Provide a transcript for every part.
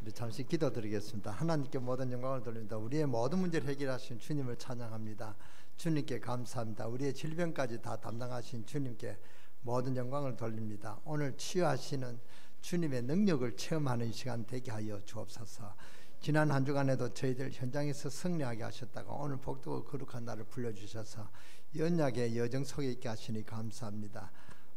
우리 잠시 기도드리겠습니다. 하나님께 모든 영광을 돌립니다. 우리의 모든 문제를 해결하신 주님을 찬양합니다. 주님께 감사합니다. 우리의 질병까지 다 담당하신 주님께 모든 영광을 돌립니다. 오늘 치유하시는 주님의 능력을 체험하는 시간 되게 하여 주옵소서. 지난 한 주간에도 저희들 현장에서 승리하게 하셨다가 오늘 복되고 거룩한 날을 불러주셔서 언약의 여정 속에 있게 하시니 감사합니다.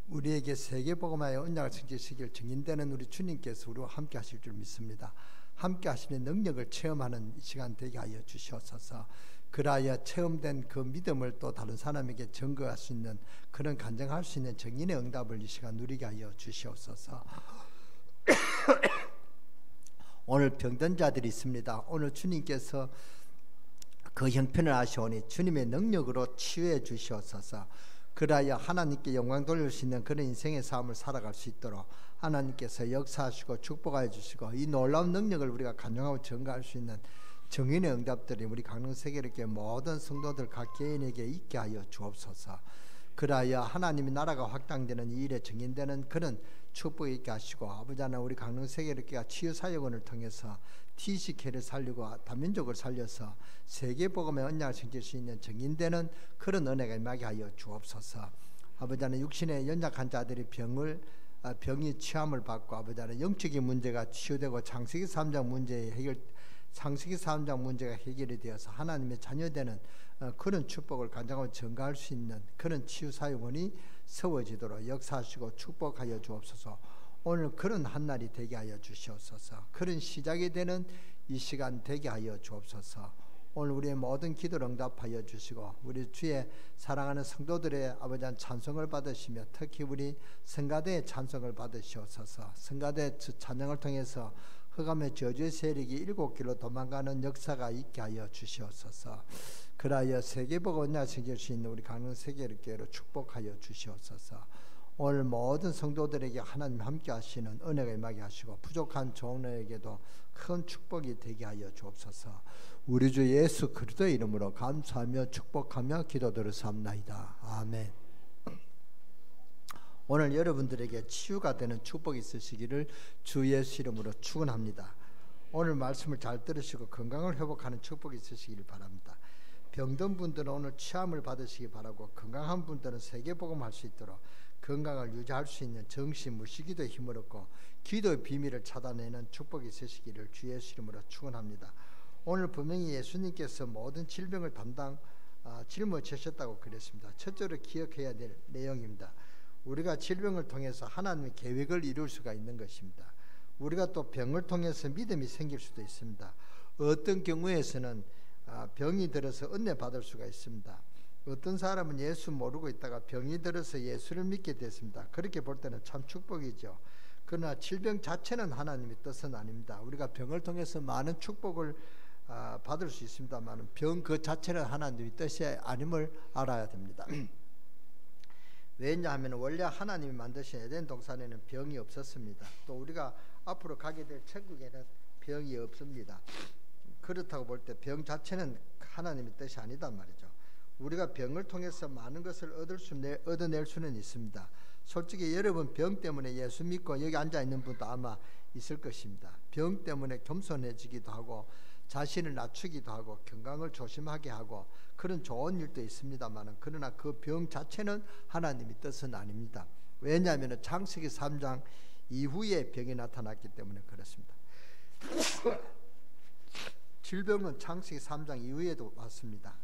우리에게 세계복음화의 언약을 성취시킬 증인되는 우리 주님께서 우리와 함께 하실 줄 믿습니다. 함께 하시는 능력을 체험하는 시간 되게 하여 주시옵소서. 그라야 체험된 그 믿음을 또 다른 사람에게 증거할 수 있는, 그런 간증할 수 있는 증인의 응답을 이 시간 누리게 하여 주시옵소서. 오늘 병든 자들이 있습니다. 오늘 주님께서 그 형편을 아시오니 주님의 능력으로 치유해 주시옵소서. 그라야 하나님께 영광 돌릴 수 있는 그런 인생의 삶을 살아갈 수 있도록 하나님께서 역사하시고 축복하여 주시고, 이 놀라운 능력을 우리가 간증하고 증거할 수 있는 증인의 응답들이 우리 강릉세계롭게 모든 성도들 각 개인에게 있게 하여 주옵소서. 그라야 하나님의 나라가 확장되는 이 일에 증인되는 그런 축복이 있게 하시고, 아버지 하나님 우리 강릉세계롭게가 치유사역원을 통해서 TCK를 살리고 다민족을 살려서 세계복음의 언약을 생길 수 있는 증인되는 그런 은혜가 임하게 하여 주옵소서. 아버지 하나님 육신의 연약한 자들이 병이 취함을 받고, 아버지 하나님 영적인 문제가 치유되고 창세기 3장 문제가 해결이 되어서 하나님의 자녀되는 그런 축복을 간증하고 증가할 수 있는 그런 치유사역원이 세워지도록 역사하시고 축복하여 주옵소서. 오늘 그런 한날이 되게 하여 주시옵소서. 그런 시작이 되는 이 시간 되게 하여 주옵소서. 오늘 우리의 모든 기도를 응답하여 주시고, 우리 주의 사랑하는 성도들의 아버지 한 찬송을 받으시며, 특히 우리 성가대의 찬송을 받으시옵소서. 성가대 찬양을 통해서 흑암의 저주의 세력이 7길로 도망가는 역사가 있게 하여 주시옵소서. 그라여 세계복음 언약을 생길 수 있는 우리 강릉세계롭게로 축복하여 주시옵소서. 오늘 모든 성도들에게 하나님 함께 하시는 은혜가 임하게 하시고, 부족한 종로에게도 큰 축복이 되게 하여 주옵소서. 우리 주 예수 그리스도의 이름으로 감사하며 축복하며 기도드렸사옵나이다. 아멘. 오늘 여러분들에게 치유가 되는 축복이 있으시기를 주 예수 이름으로 축원합니다. 오늘 말씀을 잘 들으시고 건강을 회복하는 축복이 있으시기를 바랍니다. 병든 분들은 오늘 치유함을 받으시기 바라고, 건강한 분들은 세계복음할 수 있도록 건강을 유지할 수 있는 정신 무시기도의 힘을 얻고 기도의 비밀을 찾아내는 축복이 있으시기를 주 예수 이름으로 축원합니다. 오늘 분명히 예수님께서 모든 질병을 짊어지셨다고 그랬습니다. 첫째로 기억해야 될 내용입니다. 우리가 질병을 통해서 하나님의 계획을 이룰 수가 있는 것입니다. 우리가 또 병을 통해서 믿음이 생길 수도 있습니다. 어떤 경우에서는 병이 들어서 은혜 받을 수가 있습니다. 어떤 사람은 예수 모르고 있다가 병이 들어서 예수를 믿게 됐습니다. 그렇게 볼 때는 참 축복이죠. 그러나 질병 자체는 하나님의 뜻은 아닙니다. 우리가 병을 통해서 많은 축복을 받을 수 있습니다만 병 그 자체는 하나님의 뜻이 아님을 알아야 됩니다. 왜냐하면 원래 하나님이 만드신 에덴 동산에는 병이 없었습니다. 또 우리가 앞으로 가게 될 천국에는 병이 없습니다. 그렇다고 볼 때 병 자체는 하나님의 뜻이 아니단 말이죠. 우리가 병을 통해서 많은 것을 얻어낼 수는 있습니다. 솔직히 여러분 병 때문에 예수 믿고 여기 앉아있는 분도 아마 있을 것입니다. 병 때문에 겸손해지기도 하고 자신을 낮추기도 하고 건강을 조심하게 하고 그런 좋은 일도 있습니다만, 그러나 그 병 자체는 하나님의 뜻은 아닙니다. 왜냐하면 창세기 3장 이후에 병이 나타났기 때문에 그렇습니다. 질병은 창세기 3장 이후에도 왔습니다.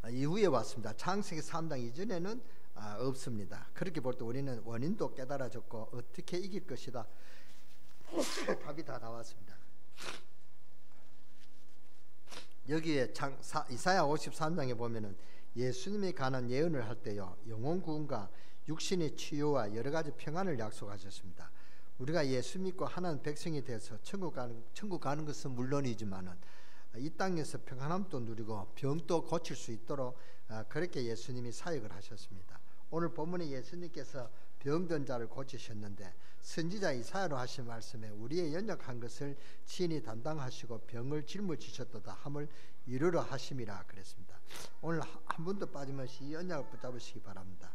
이후에 왔습니다. 창세기 3장 이전에는 없습니다. 그렇게 볼 때 우리는 원인도 깨달아졌고 어떻게 이길 것이다 답이 다 나왔습니다. 여기에 이사야 53장에 보면은 예수님에 관한 예언을 할 때요, 영혼 구원과 육신의 치유와 여러 가지 평안을 약속하셨습니다. 우리가 예수 믿고 하나님 백성이 돼서 천국 가는 것은 물론이지만은 이 땅에서 평안함도 누리고 병도 고칠 수 있도록 그렇게 예수님이 사역을 하셨습니다. 오늘 본문에 예수님께서 병든 자를 고치셨는데, 선지자 이사야로 하신 말씀에 우리의 연약한 것을 친히 담당하시고 병을 짊어지셨도다 함을 이루려 하심이라 그랬습니다. 오늘 한 분도 빠짐없이 이 언약을 붙잡으시기 바랍니다.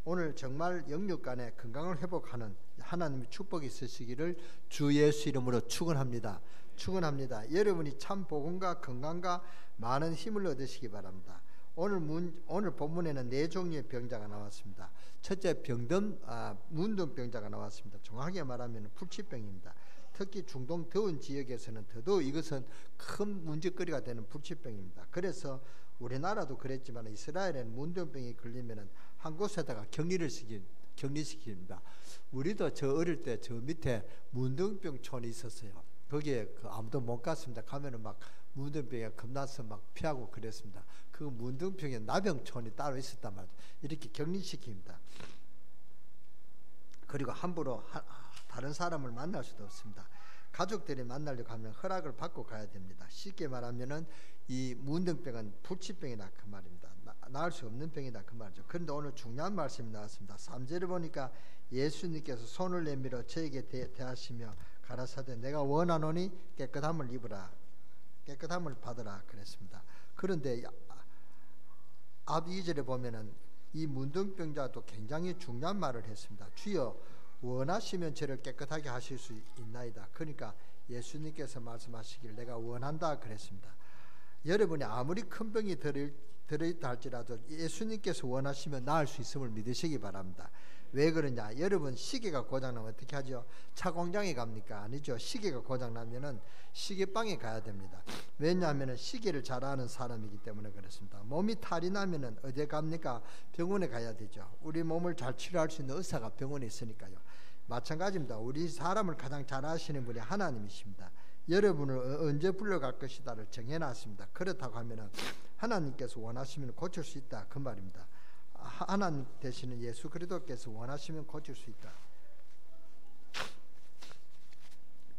오늘 정말 영육 간에 건강을 회복하는 하나님의 축복이 있으시기를 주 예수 이름으로 축원합니다. 축원합니다. 여러분이 참 복음과 건강과 많은 힘을 얻으시기 바랍니다. 오늘 본문에는 네 종류의 병자가 나왔습니다. 첫째 문둥병자가 나왔습니다. 정확하게 말하면 불치병입니다. 특히 중동 더운 지역에서는 더더욱 이것은 큰 문제거리가 되는 불치병입니다. 그래서 우리나라도 그랬지만 이스라엘에는 문둥병이 걸리면은 한 곳에다가 격리시킵니다. 우리도 저 어릴 때 저 밑에 문둥병촌이 있었어요. 거기에 아무도 못 갔습니다. 가면은 막 문둥병에 겁나서 막 피하고 그랬습니다. 그 문둥병에 나병촌이 따로 있었단 말이죠. 이렇게 격리시킵니다. 그리고 함부로 다른 사람을 만날 수도 없습니다. 가족들이 만나려고 하면 허락을 받고 가야 됩니다. 쉽게 말하면은 이 문둥병은 불치병이다 그 말입니다. 나을 수 없는 병이다 그 말이죠. 그런데 오늘 중요한 말씀이 나왔습니다. 3절에 보니까 예수님께서 손을 내밀어 저에게 대하시며 가라사대 내가 원하노니 깨끗함을 입으라 깨끗함을 받으라 그랬습니다. 그런데 앞 2절에 보면은 이 문둥병자도 굉장히 중요한 말을 했습니다. 주여 원하시면 저를 깨끗하게 하실 수 있나이다. 그러니까 예수님께서 말씀하시길 내가 원한다 그랬습니다. 여러분이 아무리 큰 병이 들어있다 할지라도 예수님께서 원하시면 나을 수 있음을 믿으시기 바랍니다. 왜 그러냐? 여러분 시계가 고장나면 어떻게 하죠? 차 공장에 갑니까? 아니죠. 시계가 고장나면은 시계방에 가야 됩니다. 왜냐하면 시계를 잘 아는 사람이기 때문에 그렇습니다. 몸이 탈이 나면은 어디에 갑니까? 병원에 가야 되죠. 우리 몸을 잘 치료할 수 있는 의사가 병원에 있으니까요. 마찬가지입니다. 우리 사람을 가장 잘 아시는 분이 하나님이십니다. 여러분을 언제 불러갈 것이다를 정해놨습니다. 그렇다고 하면은 하나님께서 원하시면 고칠 수 있다 그 말입니다. 하나님 되시는 예수 그리스도께서 원하시면 고칠 수 있다.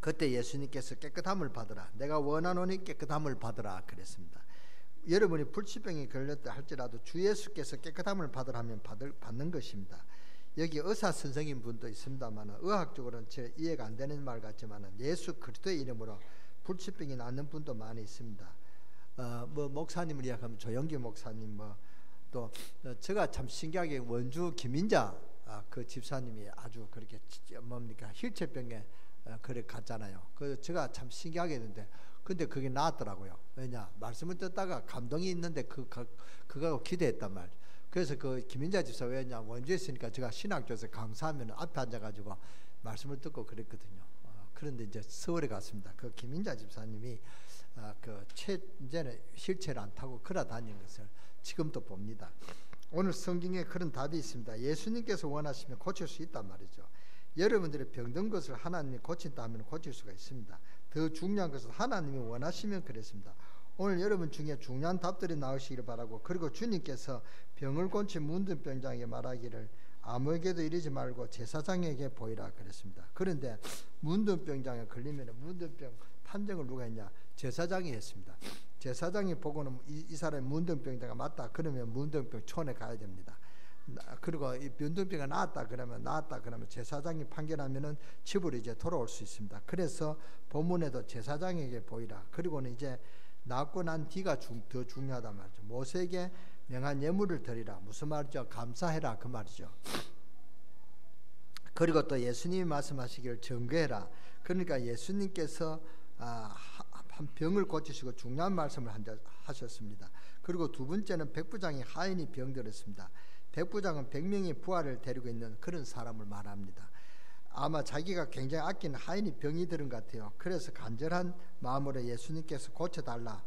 그때 예수님께서 깨끗함을 받으라 내가 원하노니 깨끗함을 받으라 그랬습니다. 여러분이 불치병에 걸렸다 할지라도 주 예수께서 깨끗함을 받으라 하면 받는 것입니다. 여기 의사 선생님 분도 있습니다만 의학적으로는 제 이해가 안 되는 말 같지만 예수 그리스도의 이름으로 불치병이 낫는 분도 많이 있습니다. 목사님을 이야기하면 조영기 목사님 또 제가 참 신기하게 원주 김인자 그 집사님이 아주 그렇게 힐체병에 그래 갔잖아요. 그 제가 참 신기하게 했는데 근데 그게 나았더라고요. 왜냐 말씀을 듣다가 감동이 있는데 그거 기대했단 말이에요. 그래서 그 김인자 집사 왜냐 원주에 있으니까 제가 신학교에서 강사하면 앞에 앉아가지고 말씀을 듣고 그랬거든요. 그런데 이제 서울에 갔습니다. 그 김인자 집사님이 이제는 휠체어를 안 타고 걸어 다니는 것을 지금도 봅니다. 오늘 성경에 그런 답이 있습니다. 예수님께서 원하시면 고칠 수 있단 말이죠. 여러분들이 병든 것을 하나님이 고친다 하면 고칠 수가 있습니다. 더 중요한 것은 하나님이 원하시면 그랬습니다. 오늘 여러분 중에 중요한 답들이 나오시기를 바라고 그리고 주님께서 병을 고친 문둥병자에게 말하기를 아무에게도 이르지 말고 제사장에게 보이라 그랬습니다. 그런데 문둥병자에 걸리면 문둥병 판정을 누가 했냐? 제사장이 했습니다. 제사장이 보고는 이 사람이 문둥병자가 맞다 그러면 문둥병촌에 가야 됩니다. 그리고 이 문둥병이 나았다 그러면 제사장이 판결하면은 집으로 이제 돌아올 수 있습니다. 그래서 본문에도 제사장에게 보이라. 그리고는 이제 낫고 난 뒤가 더 중요하단 말이죠. 모세에게 명한 예물을 드리라. 무슨 말이죠? 감사해라 그 말이죠. 그리고 또 예수님이 말씀하시기를 증거해라. 그러니까 예수님께서 한 병을 고치시고 중요한 말씀을 하셨습니다. 그리고 두 번째는 백부장이 하인이 병들었습니다. 백부장은 100명의 부하를 데리고 있는 그런 사람을 말합니다. 아마 자기가 굉장히 아끼는 하인이 병이 들은 것 같아요. 그래서 간절한 마음으로 예수님께서 고쳐달라.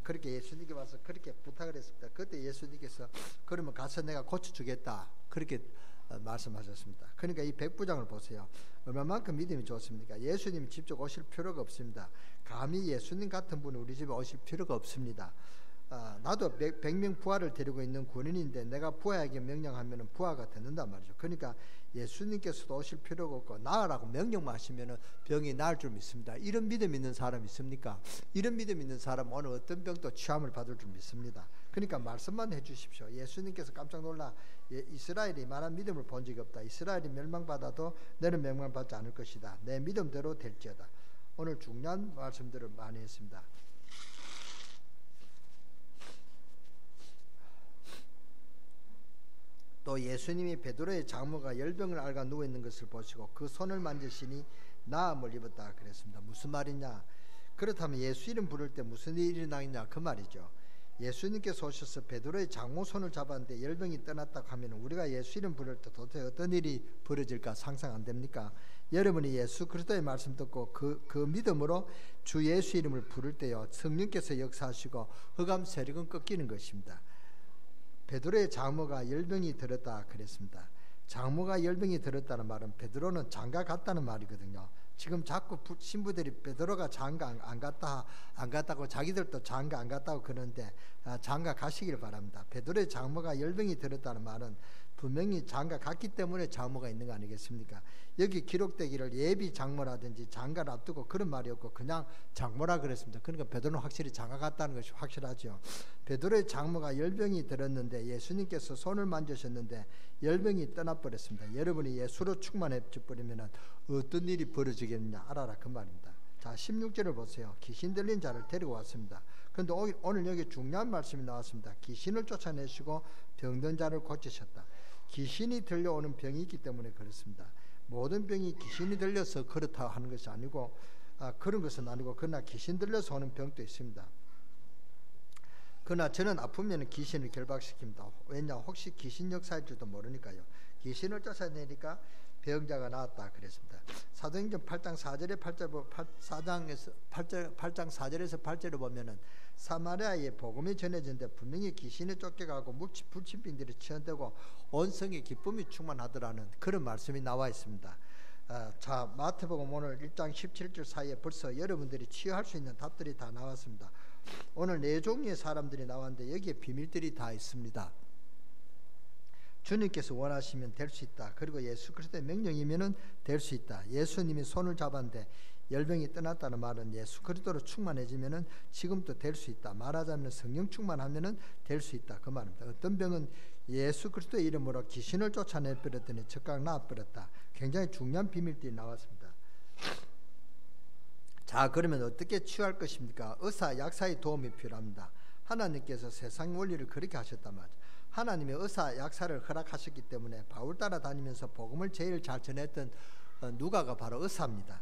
그렇게 예수님께 와서 그렇게 부탁을 했습니다. 그때 예수님께서 그러면 가서 내가 고쳐주겠다. 그렇게 말씀하셨습니다. 그러니까 이 백부장을 보세요. 얼마만큼 믿음이 좋습니까? 예수님 직접 오실 필요가 없습니다. 감히 예수님 같은 분이 우리 집에 오실 필요가 없습니다. 나도 100명 부하를 데리고 있는 군인인데 내가 부하에게 명령하면 부하가 듣는단 말이죠. 그러니까 예수님께서도 오실 필요가 없고 나으라고 명령만 하시면 병이 나을 줄 믿습니다. 이런 믿음 있는 사람 있습니까? 이런 믿음 있는 사람 오늘 어떤 병도 취함을 받을 줄 믿습니다. 그러니까 말씀만 해주십시오. 예수님께서 깜짝 놀라 이스라엘이 이만한 믿음을 본 적이 없다. 이스라엘이 멸망받아도 너는 멸망받지 않을 것이다. 내 믿음대로 될지어다. 오늘 중요한 말씀들을 많이 했습니다. 또 예수님이 베드로의 장모가 열병을 앓아 누워 있는 것을 보시고 그 손을 만지시니 나음을 입었다 그랬습니다. 무슨 말이냐? 그렇다면 예수 이름 부를 때 무슨 일이 일어나느냐 그 말이죠. 예수님께서 오셔서 베드로의 장모 손을 잡았는데 열병이 떠났다고 하면 우리가 예수 이름 부를 때 도대체 어떤 일이 벌어질까 상상 안 됩니까? 여러분이 예수 그리스도의 말씀 듣고 그 믿음으로 주 예수 이름을 부를 때요, 성령께서 역사하시고 흑암 세력은 꺾이는 것입니다. 베드로의 장모가 열병이 들었다 그랬습니다. 장모가 열병이 들었다는 말은 베드로는 장가 갔다는 말이거든요. 지금 자꾸 신부들이 베드로가 장가 안 갔다고 자기들도 장가 안 갔다고 그러는데 장가 가시길 바랍니다. 베드로의 장모가 열병이 들었다는 말은 분명히 장가 갔기 때문에 장모가 있는 거 아니겠습니까? 여기 기록되기를 예비 장모라든지 장가를 앞두고 그런 말이 없고 그냥 장모라 그랬습니다. 그러니까 베드로는 확실히 장가 갔다는 것이 확실하죠. 베드로의 장모가 열병이 들었는데 예수님께서 손을 만지셨는데 열병이 떠나버렸습니다. 여러분이 예수로 충만해 버리면 어떤 일이 벌어지겠느냐 알아라 그 말입니다. 자, 16절을 보세요. 귀신 들린 자를 데리고 왔습니다. 그런데 오늘 여기 중요한 말씀이 나왔습니다. 귀신을 쫓아내시고 병든 자를 고치셨다. 귀신이 들려오는 병이 있기 때문에 그렇습니다. 모든 병이 귀신이 들려서 그렇다 하는 것이 아니고 그런 것은 아니고 그러나 귀신 들려서 오는 병도 있습니다. 그러나 저는 아프면 귀신을 결박시킵니다. 왜냐? 혹시 귀신 역사일 줄도 모르니까요. 귀신을 쫓아내니까 병자가 나았다 그랬습니다. 사도행전 8장 4절에 8장 4절에서 8절을 보면은 사마리아에 복음이 전해졌는데 분명히 귀신이 쫓겨가고 불치병들이 치유되고 온 성에 기쁨이 충만하더라는 그런 말씀이 나와 있습니다. 자, 마태복음 오늘 1장 17절 사이에 벌써 여러분들이 치유할 수 있는 답들이 다 나왔습니다. 오늘 네 종류의 사람들이 나왔는데 여기에 비밀들이 다 있습니다. 주님께서 원하시면 될 수 있다. 그리고 예수 그리스도의 명령이면은 될 수 있다. 예수님이 손을 잡았는데 열병이 떠났다는 말은 예수 그리스도로 충만해지면은 지금도 될 수 있다. 말하자면 성령 충만하면은 될 수 있다. 그 말입니다. 어떤 병은 예수 그리스도의 이름으로 귀신을 쫓아내버렸더니 즉각 나아버렸다. 굉장히 중요한 비밀들이 나왔습니다. 자, 그러면 어떻게 치유할 것입니까? 의사, 약사의 도움이 필요합니다. 하나님께서 세상 원리를 그렇게 하셨단 말이죠. 하나님이 의사, 약사를 허락하셨기 때문에 바울 따라다니면서 복음을 제일 잘 전했던 누가가 바로 의사입니다.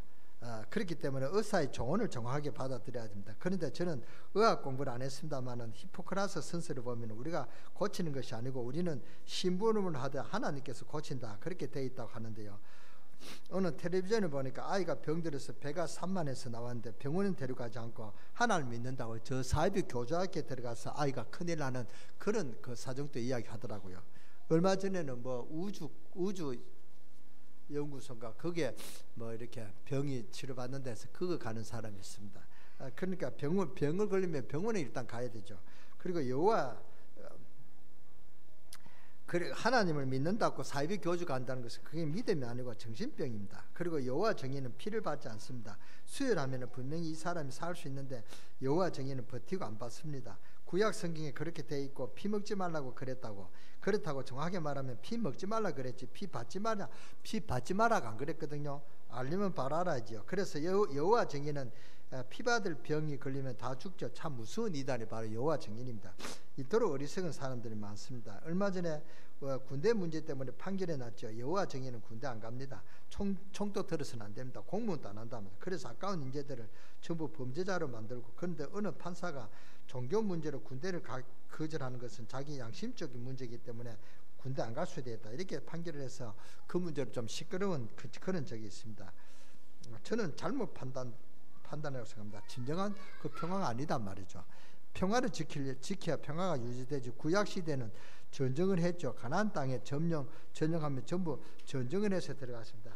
그렇기 때문에 의사의 조언을 정확하게 받아들여야 됩니다. 그런데 저는 의학 공부를 안 했습니다만은 히포크라스 선서를 보면 우리가 고치는 것이 아니고 우리는 심부름을 하되 하나님께서 고친다 그렇게 되어 있다고 하는데요. 어느 텔레비전을 보니까 아이가 병들어서 배가 산만해서 나왔는데 병원은 데려가지 않고 하나님을 믿는다고 저 사이비 교주학교에 들어가서 아이가 큰일 나는 그런 그 사정도 이야기하더라고요. 얼마 전에는 뭐 우주 연구소인가 그게 뭐 이렇게 병이 치료받는 데서 그거 가는 사람이 있습니다. 그러니까 병을 걸리면 병원에 일단 가야 되죠. 그리고 하나님을 믿는다고 사이비 교주가 한다는 것은 그게 믿음이 아니고 정신병입니다. 그리고 여호와 정의는 피를 받지 않습니다. 수혈하면 분명히 이 사람이 살 수 있는데 여호와 정의는 버티고 안 받습니다. 구약 성경에 그렇게 돼 있고 피 먹지 말라고 그렇다고 정확하게 말하면 피 먹지 말라 그랬지 피 받지 마라가 안 그랬거든요. 알려면 바로 알아야죠. 그래서 여호와 정의는 피 받을 병이 걸리면 다 죽죠. 참 무서운 이단이 바로 여호와 정의입니다. 이토록 어리석은 사람들이 많습니다. 얼마 전에 군대 문제 때문에 판결해 놨죠. 여호와 정의는 군대 안 갑니다. 총도 들어서는 안 됩니다. 공무원도 안 한답니다. 그래서 아까운 인재들을 전부 범죄자로 만들고 그런데 어느 판사가 종교 문제로 군대를 거절하는 것은 자기 양심적인 문제이기 때문에 군대 안 갈 수 되겠다 이렇게 판결을 해서 그 문제로 좀 시끄러운 그런 적이 있습니다. 저는 잘못 판단이라고 생각합니다. 진정한 그 평화가 아니단 말이죠. 평화를 지켜야 평화가 유지되지. 구약 시대는 전쟁을 했죠. 가나안 땅에 전령하면 전부 전쟁을 해서 들어갔습니다.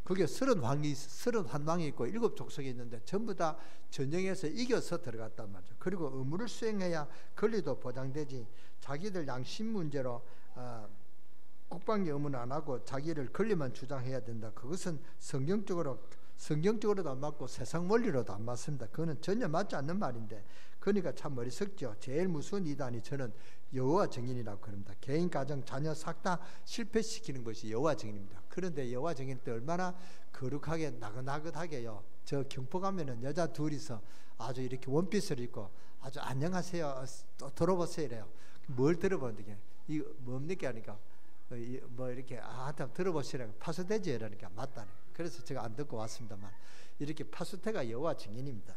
그게 31왕이 있고 7족속이 있는데 전부 다 전쟁에서 이겨서 들어갔단 말이죠. 그리고 의무를 수행해야 권리도 보장되지. 자기들 양심 문제로 국방의 의무는 안 하고 자기를 권리만 주장해야 된다. 그것은 성경적으로도 안 맞고 세상 원리로도 안 맞습니다. 그거는 전혀 맞지 않는 말인데 그러니까 참 어리석죠. 제일 무서운 이단이 저는 여호와 정인이라고 그럽니다. 개인, 가정, 자녀 싹 다 실패시키는 것이 여호와 정인입니다. 그런데 여호와 정인 때 얼마나 거룩하게 나긋나긋하게요. 저 경포 가면은 여자 둘이서 아주 이렇게 원피스를 입고 아주 안녕하세요 또 들어보세요 이래요. 뭘 들어보는데 이거 뭡니까 하니까 뭐 이렇게 한번 들어보시라고 파수되지 이러니까 맞다네. 그래서 제가 안 듣고 왔습니다만 이렇게 파수태가 여호와 증인입니다.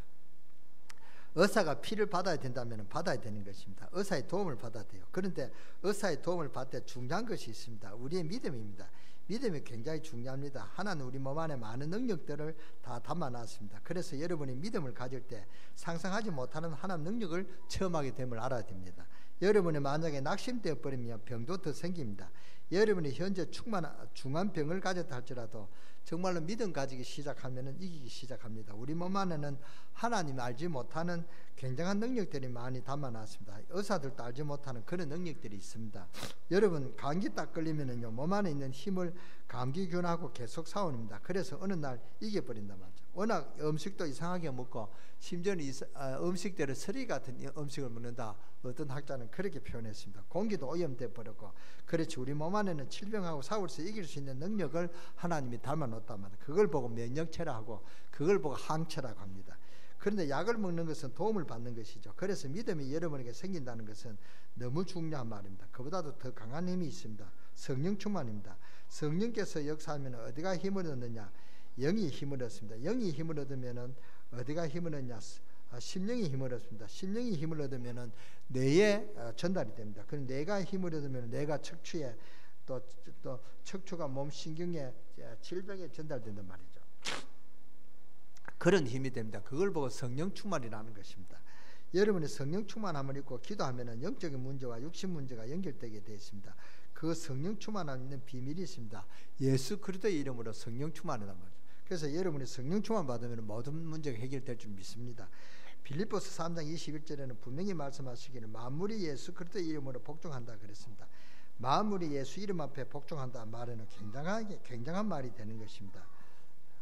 의사가 피를 받아야 된다면 받아야 되는 것입니다. 의사의 도움을 받아야 돼요. 그런데 의사의 도움을 받을 때 중요한 것이 있습니다. 우리의 믿음입니다. 믿음이 굉장히 중요합니다. 하나는 우리 몸 안에 많은 능력들을 다 담아놨습니다. 그래서 여러분이 믿음을 가질 때 상상하지 못하는 하나님 능력을 체험하게 됨을 알아야 됩니다. 여러분이 만약에 낙심되어 버리면 병도 더 생깁니다. 여러분이 현재 중한 병을 가졌다 할지라도 정말로 믿음 가지기 시작하면 이기기 시작합니다. 우리 몸 안에는 하나님이 알지 못하는 굉장한 능력들이 많이 담아놨습니다. 의사들도 알지 못하는 그런 능력들이 있습니다. 여러분 감기 딱 걸리면은요 몸 안에 있는 힘을 감기균하고 계속 싸웁니다. 그래서 어느 날 이겨버린단 말이죠. 워낙 음식도 이상하게 먹고 심지어는 음식대로 쓰레기 같은 음식을 먹는다. 어떤 학자는 그렇게 표현했습니다. 공기도 오염돼 버렸고, 그렇지 우리 몸 안에는 질병하고 싸워서 이길 수 있는 능력을 하나님이 닮아놓았단 말이에요. 그걸 보고 면역체라고, 그걸 보고 항체라고 합니다. 그런데 약을 먹는 것은 도움을 받는 것이죠. 그래서 믿음이 여러분에게 생긴다는 것은 너무 중요한 말입니다. 그보다도 더 강한 힘이 있습니다. 성령 충만입니다. 성령께서 역사하면 어디가 힘을 얻느냐? 영이 힘을 얻습니다. 영이 힘을 얻으면 어디가 힘을 얻냐? 심령이 힘을 얻습니다. 심령이 힘을 얻으면 뇌에 전달이 됩니다. 그럼 뇌가 힘을 얻으면 뇌가 척추에 또 척추가 몸 신경에 질병에 전달된단 말이죠. 그런 힘이 됩니다. 그걸 보고 성령 충만이라는 것입니다. 여러분이 성령 충만함을 입고 기도하면 영적인 문제와 육신 문제가 연결되게 되어 있습니다. 그 성령 충만함에 있는 비밀이 있습니다. 예수 그리스도의 이름으로 성령 충만이란 말이죠. 그래서 여러분이 성령 충만 받으면 모든 문제가 해결될 줄 믿습니다. 빌립보서 3장 21절에는 분명히 말씀하시기를 만물이 예수 그리스도의 이름으로 복종한다 그랬습니다. 만물이 예수 이름 앞에 복종한다 말에는 굉장한 말이 되는 것입니다.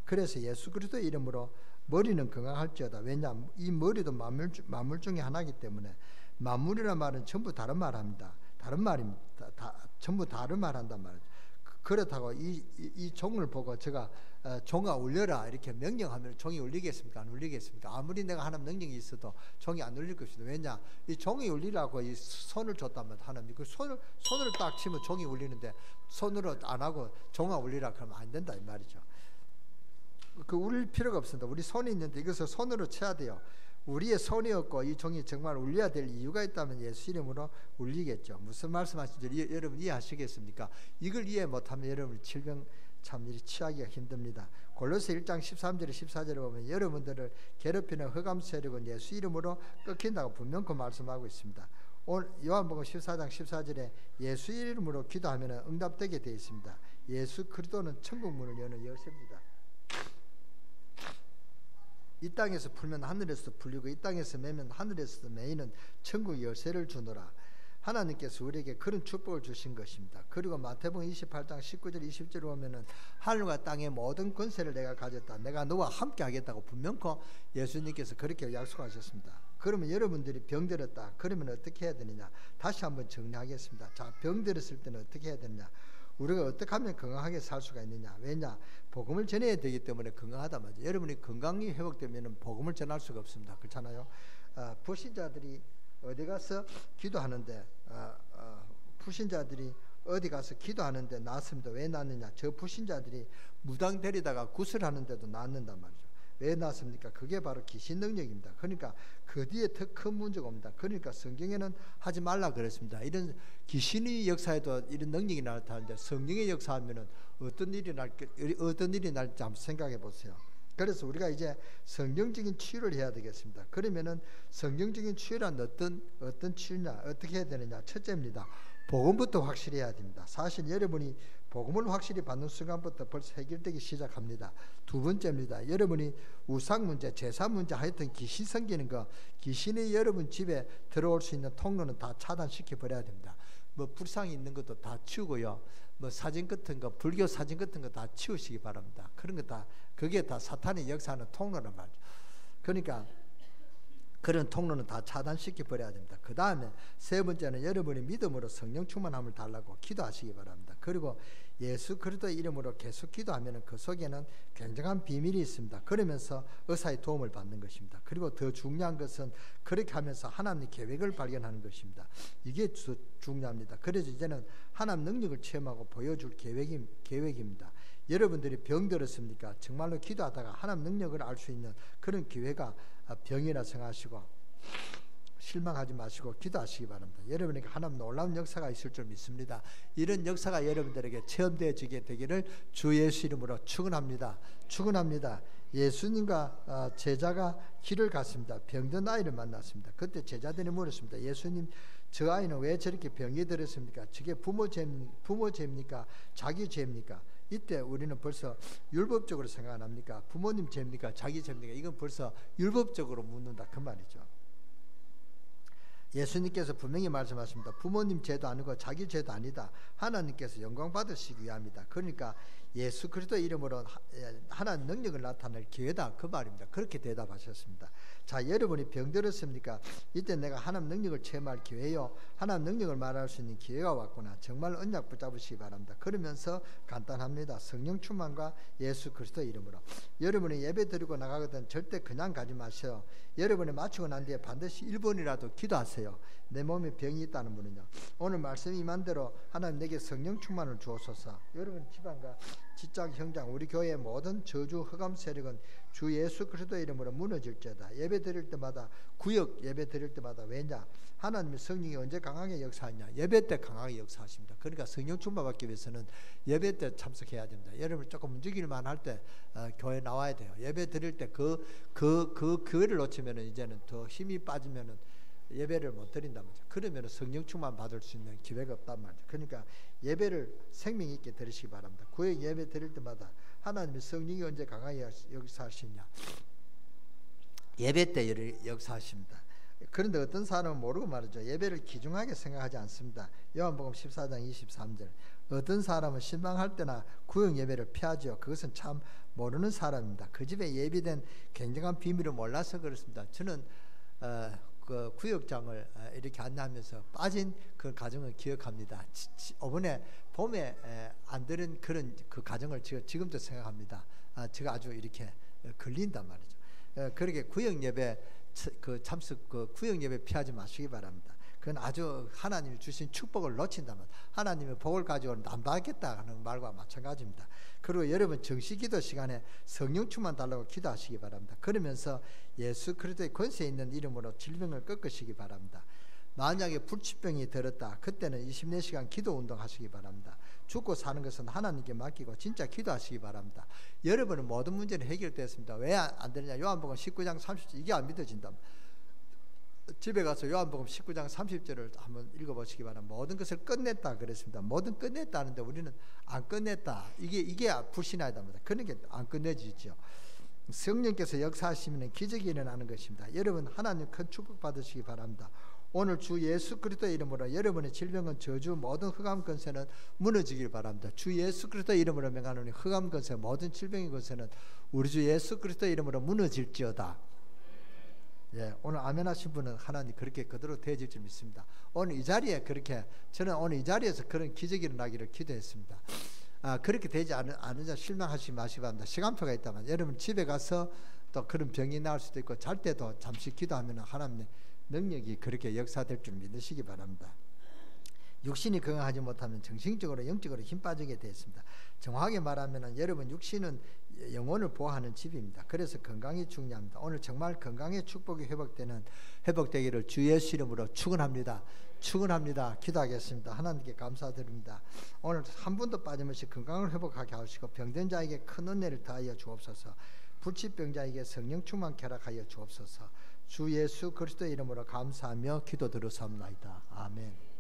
그래서 예수 그리스도의 이름으로 머리는 건강할지어다. 왜냐 이 머리도 만물 중에 하나이기 때문에 만물이란 말은 전부 다른 말합니다. 다른 말입니다. 전부 다른 말한단 말이죠. 그렇다고 이 종을 보고 제가 종아 울려라 이렇게 명령하면 종이 울리겠습니까? 안 울리겠습니까? 아무리 내가 하나님 능력이 있어도 종이 안 울릴 것입니다. 왜냐 이 종이 울리라고 이 손을 줬다면 하나님 그 손을 딱 치면 종이 울리는데 손으로 안 하고 종아 울리라 그러면 안 된다 이 말이죠. 그 울릴 필요가 없습니다. 우리 손이 있는데 이것을 손으로 쳐야 돼요. 우리의 손이 없고 이 종이 정말 울려야 될 이유가 있다면 예수 이름으로 울리겠죠. 무슨 말씀하시는지 여러분 이해하시겠습니까? 이걸 이해 못하면 여러분 질병 참 취하기가 힘듭니다. 골로새 1장 13절에 14절에 보면 여러분들을 괴롭히는 흑암 세력은 예수 이름으로 꺾인다고 분명히 말씀하고 있습니다. 오늘 요한복음 14장 14절에 예수 이름으로 기도하면 응답되게 되어 있습니다. 예수 그리스도는 천국 문을 여는 열쇠입니다. 이 땅에서 풀면 하늘에서 풀리고 이 땅에서 매면 하늘에서 매이는 천국 열쇠를 주노라. 하나님께서 우리에게 그런 축복을 주신 것입니다. 그리고 마태복음 28장 19절 20절에 보면은 하늘과 땅의 모든 권세를 내가 가졌다. 내가 너와 함께 하겠다고 분명코 예수님께서 그렇게 약속하셨습니다. 그러면 여러분들이 병들었다. 그러면 어떻게 해야 되느냐? 다시 한번 정리하겠습니다. 자, 병들었을 때는 어떻게 해야 되느냐? 우리가 어떻게 하면 건강하게 살 수가 있느냐? 왜냐? 복음을 전해야 되기 때문에 건강하다 말이죠. 여러분이 건강이 회복되면 복음을 전할 수가 없습니다. 그렇잖아요. 불신자들이 어디 가서 기도하는데 불신자들이 어디 가서 기도하는데 낫습니다. 왜 낫느냐? 저 불신자들이 무당 데리다가 구슬하는데도 낫는단 말이죠. 왜 낫습니까? 그게 바로 귀신 능력입니다. 그러니까 그 뒤에 더 큰 문제가 옵니다. 그러니까 성경에는 하지 말라 그랬습니다. 이런 귀신의 역사에도 이런 능력이 나타나는데 성령의 역사하면은 어떤 일이 날지 한번 생각해 보세요. 그래서 우리가 이제 성경적인 치유를 해야 되겠습니다. 그러면은 성경적인 치유란 어떤 치유냐? 어떻게 해야 되느냐? 첫째입니다. 복음부터 확실히 해야 됩니다. 사실 여러분이 복음을 확실히 받는 순간부터 벌써 해결되기 시작합니다. 두 번째입니다. 여러분이 우상 문제, 제사 문제 하여튼 귀신 생기는 거, 귀신이 여러분 집에 들어올 수 있는 통로는 다 차단시켜 버려야 됩니다. 뭐 불상이 있는 것도 다 치우고요. 뭐 사진 같은 거, 불교 사진 같은 거 다 치우시기 바랍니다. 그런 거 다 그게 다 사탄이 역사하는 통로란 말이죠. 그러니까 그런 통로는 다 차단시켜 버려야 됩니다. 그 다음에 세 번째는 여러분이 믿음으로 성령 충만함을 달라고 기도하시기 바랍니다. 그리고 예수 그리스도의 이름으로 계속 기도하면 그 속에는 굉장한 비밀이 있습니다. 그러면서 의사의 도움을 받는 것입니다. 그리고 더 중요한 것은 그렇게 하면서 하나님의 계획을 발견하는 것입니다. 이게 중요합니다. 그래서 이제는 하나님 능력을 체험하고 보여줄 계획입니다. 여러분들이 병들었습니까? 정말로 기도하다가 하나님 능력을 알 수 있는 그런 기회가 병이라 생각하시고 실망하지 마시고 기도하시기 바랍니다. 여러분에게 하나님 놀라운 역사가 있을 줄 믿습니다. 이런 역사가 여러분들에게 체험되어지게 되기를 주 예수 이름으로 축원합니다. 축원합니다. 예수님과 제자가 길을 갔습니다. 병든 아이를 만났습니다. 그때 제자들이 물었습니다. 예수님, 저 아이는 왜 저렇게 병이 들었습니까? 저게 부모 죄입니까? 자기 죄입니까? 이때 우리는 벌써 율법적으로 생각 안 합니까? 부모님 죄입니까? 자기 죄입니까? 이건 벌써 율법적으로 묻는다 그 말이죠. 예수님께서 분명히 말씀하십니다. 부모님 죄도 아니고 자기 죄도 아니다. 하나님께서 영광 받으시기 위함이다. 그러니까 예수 그리스도의 이름으로 하나님 능력을 나타낼 기회다 그 말입니다. 그렇게 대답하셨습니다. 자, 여러분이 병들었습니까? 이때 내가 하나님 능력을 체험할 기회요, 하나님 능력을 말할 수 있는 기회가 왔구나. 정말 언약 붙잡으시기 바랍니다. 그러면서 간단합니다. 성령 충만과 예수 그리스도의 이름으로. 여러분이 예배 드리고 나가거든 절대 그냥 가지 마세요. 여러분이 마치고 난 뒤에 반드시 1분이라도 기도하세요. 내 몸에 병이 있다는 분은요, 오늘 말씀 임한 대로 하나님 내게 성령 충만을 주옵소서. 여러분 집안과 직장, 현장, 우리 교회의 모든 저주 흑암 세력은 주 예수 그리스도의 이름으로 무너질지어다. 예배 드릴 때마다, 구역 예배 드릴 때마다. 왜냐? 하나님의 성령이 언제 강하게 역사하냐? 예배 때 강하게 역사하십니다. 그러니까 성령 충만 받기 위해서는 예배 때 참석해야 됩니다. 여러분 조금 움직일만 할 때 교회 나와야 돼요. 예배 드릴 때 그 교회를 놓치면 이제는 더 힘이 빠지면은 예배를 못 드린단 말이죠. 그러면 성령 충만 받을 수 있는 기회가 없단 말이죠. 그러니까 예배를 생명 있게 드리시기 바랍니다. 구역 예배 드릴 때마다 하나님의 성령이 언제 강하게 역사하시냐? 예배 때 역사하십니다. 그런데 어떤 사람은 모르고 말이죠. 예배를 귀중하게 생각하지 않습니다. 요한복음 14장 23절. 어떤 사람은 신방할 때나 구역 예배를 피하죠. 그것은 참 모르는 사람입니다. 그 집에 예비된 굉장한 비밀을 몰라서 그렇습니다. 저는 그 구역장을 이렇게 안내하면서 빠진 그 가정을 기억합니다. 이번에 봄에 안 들은 그런 그 가정을 제가 지금도 생각합니다. 제가 아주 이렇게 걸린단 말이죠. 그렇게 구역 예배 참석 구역 예배 피하지 마시기 바랍니다. 그건 아주 하나님이 주신 축복을 놓친다면 하나님의 복을 가지고는 안 받겠다 하는 말과 마찬가지입니다. 그리고 여러분 정시기도 시간에 성령 충만 달라고 기도하시기 바랍니다. 그러면서 예수 그리스도의 권세 있는 이름으로 질병을 꺾으시기 바랍니다. 만약에 불치병이 들었다, 그때는 24시간 기도 운동 하시기 바랍니다. 죽고 사는 것은 하나님께 맡기고 진짜 기도하시기 바랍니다. 여러분은 모든 문제는 해결됐습니다. 왜 안 되느냐? 요한복음 19장 30절 이게 안 믿어진다. 집에 가서 요한복음 19장 30절을 한번 읽어보시기 바랍니다. 모든 것을 끝냈다 그랬습니다. 모든 끝냈다 하는데 우리는 안 끝냈다. 이게 불신하다. 그러니까 안 끝내지죠. 성령께서 역사하시면 기적이 일어나는 것입니다. 여러분 하나님 큰 축복 받으시기 바랍니다. 오늘 주 예수 그리스도의 이름으로 여러분의 질병은 저주 모든 흑암 권세는 무너지길 바랍니다. 주 예수 그리스도의 이름으로 명하노니 흑암 권세 모든 질병의 권세는 우리 주 예수 그리스도의 이름으로 무너질지어다. 예, 오늘 아멘 하신 분은 하나님 그렇게 그대로 되어질 줄 믿습니다. 오늘 이 자리에 저는 오늘 이 자리에서 그런 기적이 일어나기를 기도했습니다. 그렇게 되지 않은 자 실망하시지 마시기 바랍니다. 시간표가 있다면 여러분 집에 가서 또 그런 병이 나올 수도 있고 잘 때도 잠시 기도하면 하나님의 능력이 그렇게 역사될 줄 믿으시기 바랍니다. 육신이 건강하지 못하면 정신적으로 영적으로 힘 빠지게 되어 있습니다. 정확하게 말하면 여러분 육신은 영혼을 보호하는 집입니다. 그래서 건강이 중요합니다. 오늘 정말 건강의 축복이 회복되기를 주 예수 이름으로 축원합니다. 기도하겠습니다. 하나님께 감사드립니다. 오늘 한 분도 빠짐없이 건강을 회복하게 하시고 병든 자에게 큰 은혜를 더하여 주옵소서. 불치병자에게 성령 충만 쾌락하여 주옵소서. 주 예수 그리스도의 이름으로 감사하며 기도드렸사옵나이다. 아멘.